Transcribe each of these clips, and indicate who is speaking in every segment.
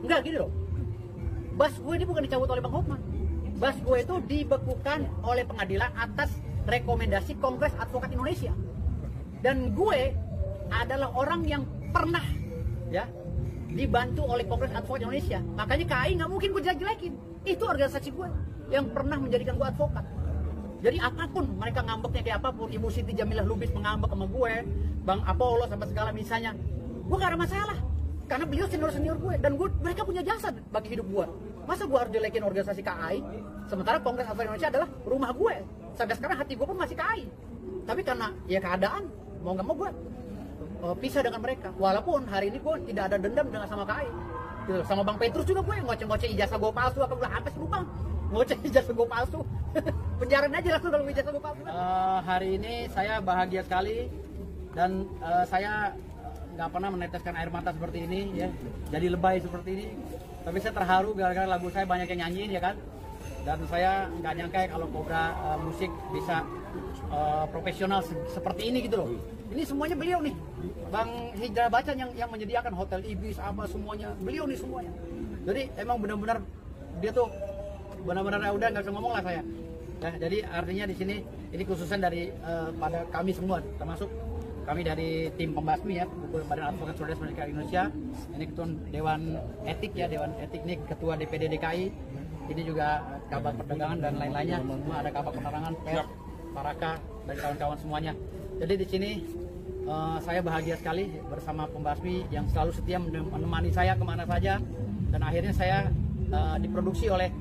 Speaker 1: Enggak gini loh. Bas gue ini bukan dicabut oleh Bang Hotman. Bas gue itu dibekukan oleh pengadilan atas rekomendasi Kongres Advokat Indonesia. Dan gue adalah orang yang pernah ya dibantu oleh Kongres Advokat Indonesia. Makanya KAI nggak mungkin gue jelek-jelekin. Itu organisasi gue yang pernah menjadikan gue advokat. Jadi apapun mereka ngambeknya kayak apapun, Ibu Siti Jamilah Lubis mengambek sama gue, Bang Apollo sampai segala misalnya, gue gak ada masalah. Karena beliau senior-senior gue dan mereka punya jasa bagi hidup gue. Masa gue harus jelekin organisasi KAI? Sementara Kongres Advokat Indonesia adalah rumah gue. Sampai sekarang hati gue pun masih KAI. Tapi karena ya keadaan, mau nggak mau gue pisah dengan mereka. Walaupun hari ini gue tidak ada dendam dengan sama KAI. Sama Bang Petrus juga gue ngoceh-ngoceh ijazah gue palsu apa gue apa sih lu Bang? Ngoceh ijazah gue palsu. Penjarain aja langsung kalau ijazah gue palsu. Hari ini saya bahagia sekali dan saya nggak pernah meneteskan air mata seperti ini ya. Jadi lebay seperti ini. Tapi saya terharu gara-gara lagu saya banyak yang nyanyiin ya kan. Dan saya nggak nyangka ya kalau Cobra musik bisa profesional seperti ini gitu loh. Ini semuanya beliau nih, Bang Hijrah Bacan yang menyediakan hotel Ibis apa semuanya, beliau nih semuanya. Jadi emang benar-benar dia tuh benar-benar udah nggak bisa ngomong lah saya. Ya, jadi artinya di sini ini khususan dari pada kami semua, termasuk kami dari tim pembasmi ya, Badan Advokat Solidaritas Masyarakat Indonesia. Ini ketua Dewan Etik ya, Dewan Etik ini ketua DPD DKI. Ini juga Kabak Perdagangan dan lain-lainnya. Semua ada Kabak Penerangan, Pers, Paraka dan kawan-kawan semuanya. Jadi di sini saya bahagia sekali bersama pembasmi yang selalu setia menemani saya kemana saja. Dan akhirnya saya diproduksi oleh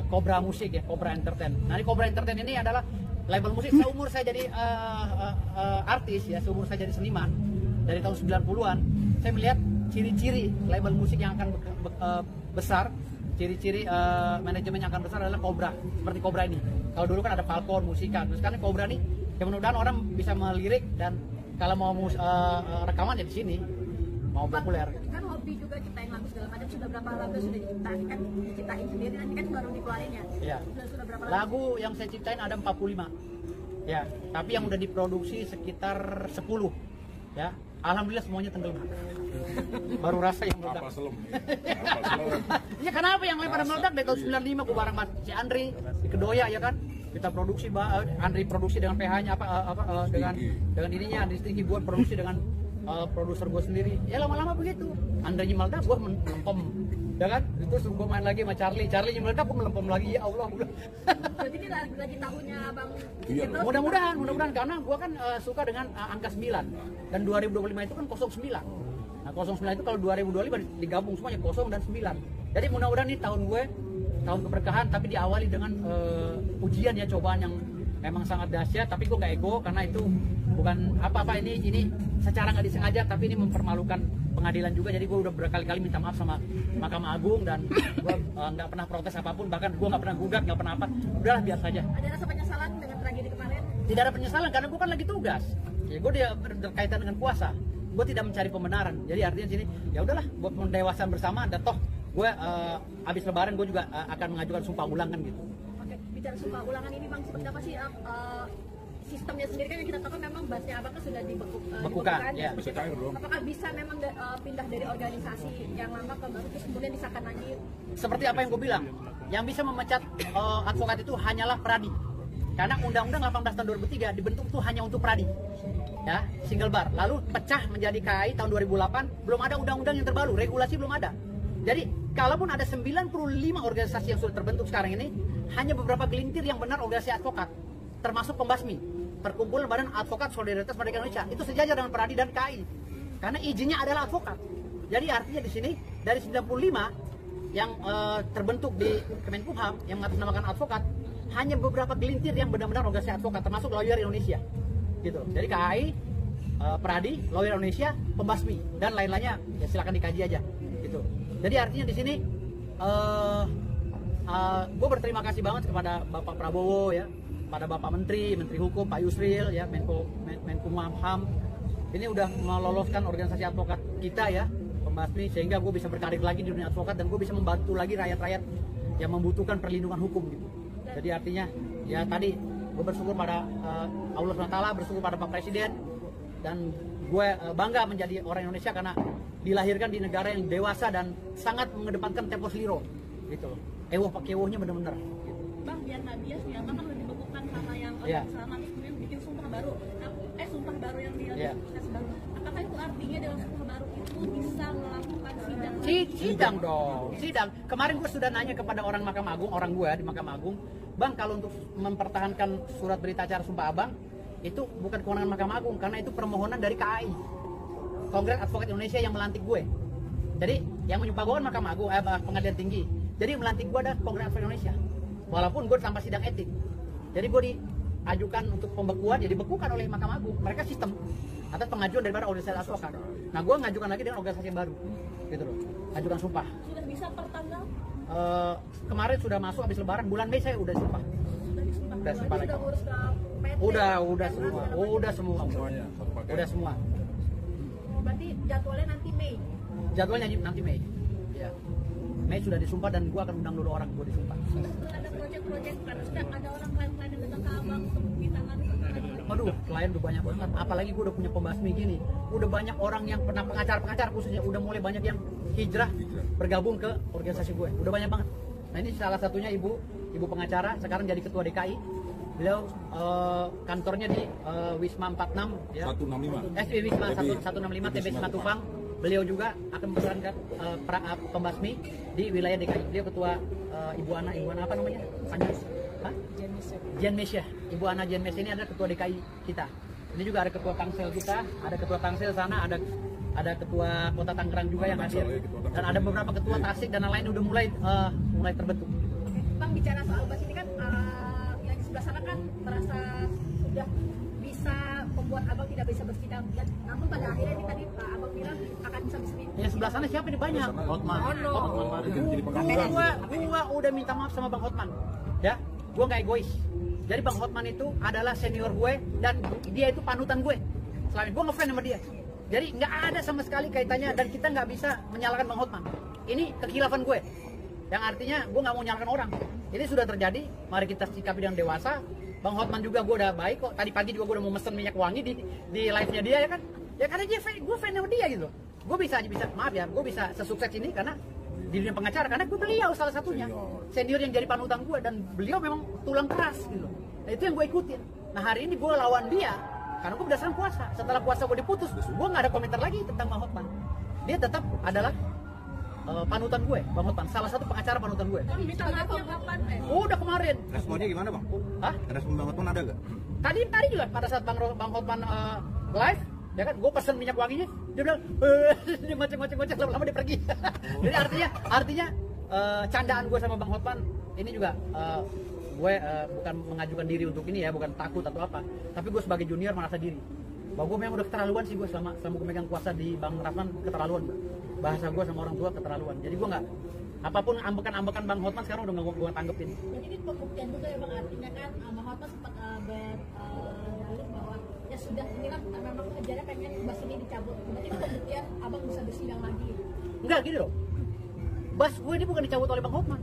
Speaker 1: Cobra Musik ya, Cobra Entertain. Nah ini Cobra Entertain ini adalah label musik. Seumur saya jadi artis ya, seumur saya jadi seniman dari tahun 90-an, saya melihat ciri-ciri label musik yang akan besar. Ciri-ciri manajemen yang akan besar adalah Cobra, seperti Cobra ini. Kalau dulu kan ada Falcon, Musika, terus sekarang Cobra nih, ya mudah-mudahan orang bisa melirik dan kalau mau rekaman ya di sini, mau populer.
Speaker 2: Kan hobi juga ciptain lagu segala macam, sudah berapa lagu sudah diciptain? Kan diciptain sendiri, nanti kan baru dikeluarin ya?
Speaker 1: Iya.
Speaker 2: Sudah berapa
Speaker 1: lagu yang saya ciptain ada 45. Ya, tapi yang udah diproduksi sekitar 10. Ya, alhamdulillah semuanya tenggelam. Baru rasa yang meledak.
Speaker 3: Apa selem?
Speaker 1: Ya kenapa yang pada meledak dari tahun 95 gue bareng si Andri di Kedoya ya kan. Kita produksi Andri produksi dengan PH-nya dengan ininya Andri Sticky buat produksi dengan produser gue sendiri. Ya lama-lama begitu. Andri meledak gue melempem. Ya kan? Itu gue main lagi sama Charlie meledak gue melempem lagi. Ya Allah.
Speaker 2: Berarti ini lagi tahunnya Bang.
Speaker 3: Iya.
Speaker 1: Mudah-mudahan karena gue kan suka dengan angka 9 dan 2025 itu kan 09. Nah 09 itu kalau 2025 digabung semuanya 0 dan 9. Jadi mudah-mudahan ini tahun gue, tahun keberkahan, tapi diawali dengan ujian ya, cobaan yang memang sangat dahsyat. Tapi gue gak ego karena itu bukan apa-apa, ini secara nggak disengaja, tapi ini mempermalukan pengadilan juga. Jadi gue udah berkali-kali minta maaf sama Mahkamah Agung dan gue nggak pernah protes apapun, bahkan gue nggak pernah gugat, nggak pernah apa. Udahlah biar saja.
Speaker 2: Ada rasa penyesalan dengan tragedi kemarin?
Speaker 1: Tidak ada penyesalan karena gue kan lagi tugas. Ya gue dia berkaitan dengan kuasa. Gue tidak mencari pembenaran. Jadi artinya sini ya udahlah buat pendewasaan bersama. Dan toh gue habis Lebaran gue juga akan mengajukan sumpah ulang kan gitu.
Speaker 2: Oke, bicara sumpah ulangan ini Bang, seperti apa sih sistemnya sendiri? Kan yang kita tahu kan memang basnya Abang kan sudah dibekukan
Speaker 1: ya.
Speaker 3: Bisa cair dong.
Speaker 2: Apakah bisa memang pindah dari organisasi yang lama ke baru terus kemudian disahkan lagi?
Speaker 1: Seperti apa yang gue bilang, yang bisa memecat advokat itu hanyalah Pradi. Karena Undang-Undang 18 tahun 2003 dibentuk itu hanya untuk Pradi. Ya, single bar. Lalu pecah menjadi KAI tahun 2008, belum ada undang-undang yang terbaru, regulasi belum ada. Jadi, kalaupun ada 95 organisasi yang sudah terbentuk sekarang ini, hanya beberapa gelintir yang benar organisasi advokat, termasuk pembasmi, Perkumpulan Badan Advokat Solidaritas Masyarakat Indonesia, itu sejajar dengan Pradi dan KAI. Karena izinnya adalah advokat. Jadi artinya di sini dari 95 yang terbentuk di Kemenkumham yang mengatasnamakan advokat, hanya beberapa gelintir yang benar-benar organisasi advokat, termasuk Lawyer Indonesia. Gitu. Jadi KAI, Pradi, Lawyer Indonesia, pembasmi dan lain-lainnya ya silakan dikaji aja. Gitu. Jadi artinya di sini gue berterima kasih banget kepada Bapak Prabowo ya, pada Bapak Menteri Hukum Pak Yusril ya, Menkumham. Ini udah meloloskan organisasi advokat kita ya, pembasmi, sehingga gue bisa berkarir lagi di dunia advokat dan gue bisa membantu lagi rakyat-rakyat yang membutuhkan perlindungan hukum gitu. Jadi artinya ya tadi gue bersyukur pada Allah SWT, bersyukur pada Pak Presiden, dan gue bangga menjadi orang Indonesia karena dilahirkan di negara yang dewasa dan sangat mengedepankan tempus liro gitu loh. Pakai bener-bener gitu.
Speaker 2: Bang, biar nggak bias ya, Bang kan lebih dibekukan sama yang selama ini kemudian bikin sumpah baru. Sumpah baru yang dilakukan baru. Apakah itu artinya dengan sumpah baru itu bisa melakukan sidang?
Speaker 1: Sidang dong, sidang. Kemarin gue sudah nanya kepada orang Mahkamah Agung, orang gue di Mahkamah Agung, Bang, kalau untuk mempertahankan surat berita acara sumpah abang itu bukan kewenangan Mahkamah Agung, karena itu permohonan dari KAI, Kongres Advokat Indonesia, yang melantik gue. Jadi yang menyumpah gue kan Mahkamah Agung, Pengadilan Tinggi. Jadi yang melantik gue ada Kongres Advokat Indonesia. Walaupun gue tanpa sidang etik. Jadi gue diajukan untuk pembekuan, ya dibekukan oleh Mahkamah Agung. Mereka sistem atas pengajuan daripada organisasi advokat. Nah, gue ngajukan lagi dengan organisasi yang baru, gitu loh. Ajukan sumpah.
Speaker 2: Sudah bisa per tanggal?
Speaker 1: Kemarin sudah masuk habis Lebaran, bulan Mei saya udah sumpah. Udah sumpah lagi. Udah semua. Udah semua.
Speaker 2: Berarti jadwalnya nanti Mei.
Speaker 1: Jadwalnya nanti Mei. Ya. Mei sudah disumpah dan gua akan undang dulu orang gua disumpah.
Speaker 2: Ada proyek-proyek karena sudah ada orang klien-klien yang datang ke Abang untuk ditangani.
Speaker 1: Aduh, klien udah banyak banget. Apalagi gua udah punya pembasmi gini. Udah banyak orang yang pernah pengacara khususnya, udah mulai banyak yang hijrah bergabung ke organisasi gue. Udah banyak banget. Nah, ini salah satunya ibu pengacara, sekarang jadi ketua DKI. Beliau kantornya di Wisma 46 ya. 165. Wisma 165 TB Simatupang. Beliau juga akan memperankan pembasmi di wilayah DKI. Beliau ketua Ibu Ana apa namanya? Jen Mesya. Ibu Ana Jen Mesya ini adalah ketua DKI kita. Ini juga ada ketua Tangsel kita, ada ketua Tangsel sana, ada ketua Kota Tangerang juga yang hadir, dan ada beberapa ketua Tasik dan lain udah mulai terbentuk.
Speaker 2: Bang, bicara soal BAS ini kan yang di sebelah sana kan merasa sudah bisa membuat Abang tidak bisa bersidang, namun pada akhirnya ini tadi Pak Abang bilang akan bisa bersidang.
Speaker 1: Yang sebelah sana siapa nih banyak? Hotman. Gua udah minta maaf sama Bang Hotman, ya. Gua nggak egois. Jadi Bang Hotman itu adalah senior gue dan dia itu panutan gue. Selama ini gue ngefans sama dia. Jadi nggak ada sama sekali kaitannya dan kita nggak bisa menyalahkan Bang Hotman. Ini kekhilafan gue. Yang artinya gue nggak mau menyalahkan orang. Ini sudah terjadi. Mari kita sikapi dengan dewasa. Bang Hotman juga gue udah baik kok. Tadi pagi juga gue udah mau mesen minyak wangi di live-nya dia ya kan. Ya karena dia gue fan sama dia gitu. Gue bisa maaf ya, gue bisa sesukses ini karena di dunia pengacara, karena gue beliau salah satunya senior yang jadi panutan gue, dan beliau memang tulang keras gitu. Nah, itu yang gue ikutin. Nah, hari ini gue lawan dia karena gue berdasarkan puasa. Setelah puasa gue diputus, gue nggak ada komentar lagi tentang Bang Hotman. Dia tetap adalah panutan gue, Bang Hotman, salah satu pengacara panutan gue.
Speaker 2: Minta maafnya kapan?
Speaker 1: Udah kemarin.
Speaker 3: Responnya gimana, Bang?
Speaker 1: Hah?
Speaker 3: Respon Bang Hotman ada gak?
Speaker 1: Tadi juga pada saat Bang Hotman live, ya kan, gue pesen minyak wanginya, dia bilang, dia ngoceh-ngoceh, lama-lama dia pergi. Jadi artinya candaan gue sama Bang Hotman ini juga gue bukan mengajukan diri untuk ini ya, bukan takut atau apa, tapi gue sebagai junior merasa diri bahwa gue memang udah keterlaluan sih. Gue selama gue megang kuasa di Bang Rasman keterlaluan, bahasa gue sama orang tua keterlaluan. Jadi gue nggak, apapun ambekan Bang Hotman sekarang udah nggak gue tanggepin.
Speaker 2: Jadi ini pembuktian juga ya Bang, artinya kan Bang Hotman sempat berdalih bahwa ya sudah, ini kan memang kerjanya pengen BAS ini dicabut. Berarti itu pembuktian Abang bisa bersidang lagi.
Speaker 1: Enggak gini loh, BAS gue ini bukan dicabut oleh Bang Hotman.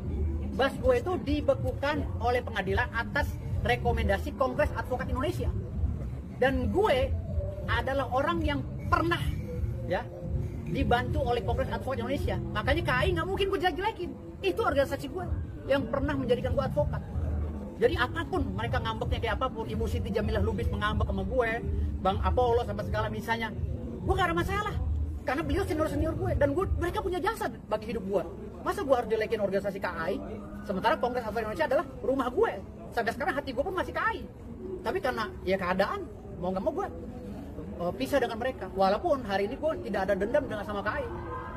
Speaker 1: BAS gue itu dibekukan oleh pengadilan atas rekomendasi Kongres Advokat Indonesia. Dan gue adalah orang yang pernah ya dibantu oleh Kongres Advokat Indonesia. Makanya KAI nggak mungkin gue jelek-jelekin. Itu organisasi gue yang pernah menjadikan gue advokat. Jadi apapun mereka ngambeknya kayak apapun, Ibu Siti Jamilah Lubis mengambek sama gue, Bang Apollo sampai segala misalnya, gue gak ada masalah. Karena beliau senior gue dan mereka punya jasa bagi hidup gue. Masa gue harus jelekin organisasi KAI, sementara Kongres Advokat Indonesia adalah rumah gue. Sampai sekarang hati gue pun masih KAI. Tapi karena ya keadaan, mau nggak mau gue pisah dengan mereka. Walaupun hari ini gue tidak ada dendam dengan sama KAI.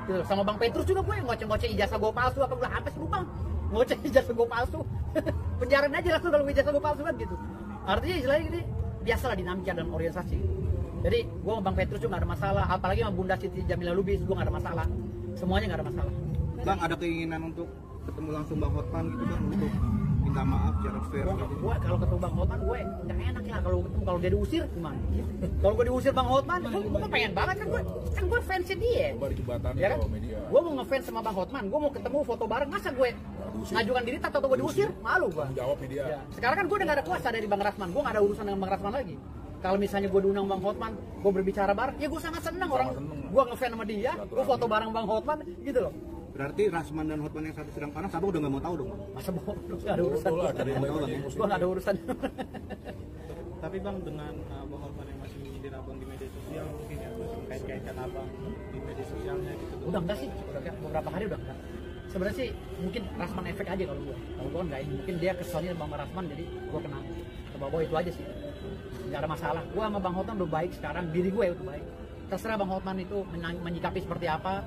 Speaker 1: Gitu. Sama Bang Petrus juga gue ngoceh-ngoceh ijazah gue palsu, apa gue apa sih lu Bang? Ngoceh ijazah gue palsu. Penjarain aja langsung kalau ijazah gue palsu kan gitu. Artinya istilahnya ini biasalah dinamika dan organisasi. Jadi gue sama Bang Petrus juga gak ada masalah, apalagi sama Bunda Siti Jamilah Lubis gue gak ada masalah. Semuanya gak ada masalah.
Speaker 3: Bang, ada keinginan untuk ketemu langsung Bang Hotman gitu Bang, untuk minta maaf secara fair gitu?
Speaker 1: Gue kalau ketemu Bang Hotman gue gak enak ya kalau ketemu, kalau dia diusir gimana? Kalau gue diusir Bang Hotman, gue pengen banget kan gue fansnya dia. Ya kan? Gue mau ngefans sama Bang Hotman, gue mau ketemu foto bareng, masa gue ngajukan diri atau gue diusir? Malu gue.
Speaker 4: Jawab dia.
Speaker 1: Ya. Sekarang kan gue udah gak ada kuasa dari Bang Rasman, gue gak ada urusan dengan Bang Rasman lagi. kalau misalnya gue diundang Bang Hotman, gue berbicara bareng, ya gue sangat senang orang, gue ngefans sama dia, gue foto bareng Bang Hotman, gitu loh.
Speaker 3: Berarti Rasman dan Hotman yang satu sedang panas, Abang udah nggak mau tahu dong?
Speaker 1: Masa bohong, gak ada urusan. Gue gak ada urusan.
Speaker 4: Tapi Bang, dengan Bang Hotman yang masih nyindir Abang di media sosial, mungkin ya masih mengkait-kaitkan Abang di media sosialnya gitu.
Speaker 1: Udah enggak sih, udah enggak, beberapa hari udah enggak. Sebenarnya sih mungkin Rasman efek aja kalau gue kan enggak, mungkin dia keselnya sama Bang Rasman jadi gue kena ke bawah itu aja sih. Nggak ada masalah, gue sama Bang Hotman udah baik sekarang, diri gue udah baik. Terserah Bang Hotman itu menyikapi seperti apa.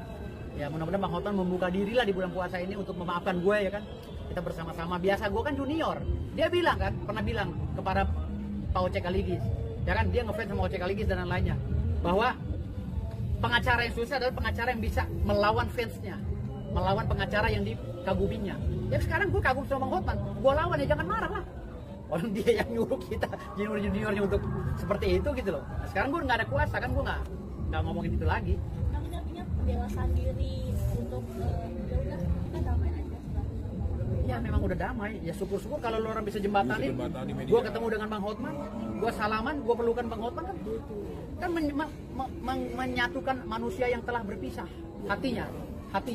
Speaker 1: Ya mudah-mudahan Bang Hotman membuka diri lah di bulan puasa ini untuk memaafkan gue ya kan. Kita bersama-sama, biasa gue kan junior. Dia bilang kan, pernah bilang kepada Pak Oce Kaligis, ya kan, dia ngefans sama Oce Kaligis dan lainnya, bahwa pengacara yang susah adalah pengacara yang bisa melawan fansnya, melawan pengacara yang dikaguminya. Ya sekarang gue kagum sama Bang Hotman, gue lawan ya, jangan marah lah. Orang dia yang nyuruh kita junior-juniornya untuk seperti itu gitu loh. Nah, sekarang gue nggak ada kuasa kan, gue nggak ngomongin itu lagi.
Speaker 2: Tapi artinya pendewasaan diri untuk ya udah kita damai aja.
Speaker 1: Ya memang udah damai. Ya syukur-syukur kalau lo orang bisa jembatanin. Gue ketemu dengan Bang Hotman, gue salaman, gue perlukan Bang Hotman kan menyatukan manusia yang telah berpisah. Hatinya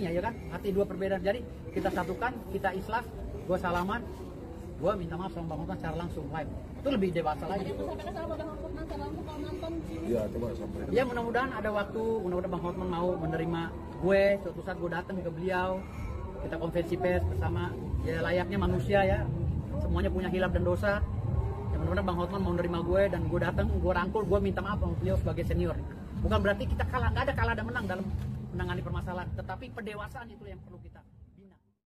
Speaker 1: ya kan, hati dua perbedaan. Jadi kita satukan, kita ikhlas, gue salaman, gue minta maaf sama Bang Hotman secara langsung live. Itu lebih dewasa lagi.
Speaker 2: Ada sampaikan sama Bang Hotman kalau nonton.
Speaker 5: Iya, coba sampaikan.
Speaker 1: Ya mudah-mudahan ada waktu, mudah-mudahan Bang Hotman mau menerima gue, suatu saat gue datang ke beliau, kita konferensi pers bersama, ya layaknya manusia ya, semuanya punya hilaf dan dosa. Ya mudah-mudahan Bang Hotman mau menerima gue dan gue datang, gue rangkul, gue minta maaf sama beliau sebagai senior. Bukan berarti kita kalah, nggak ada kalah dan menang dalam menangani permasalahan, tetapi pendewasaan itu yang perlu kita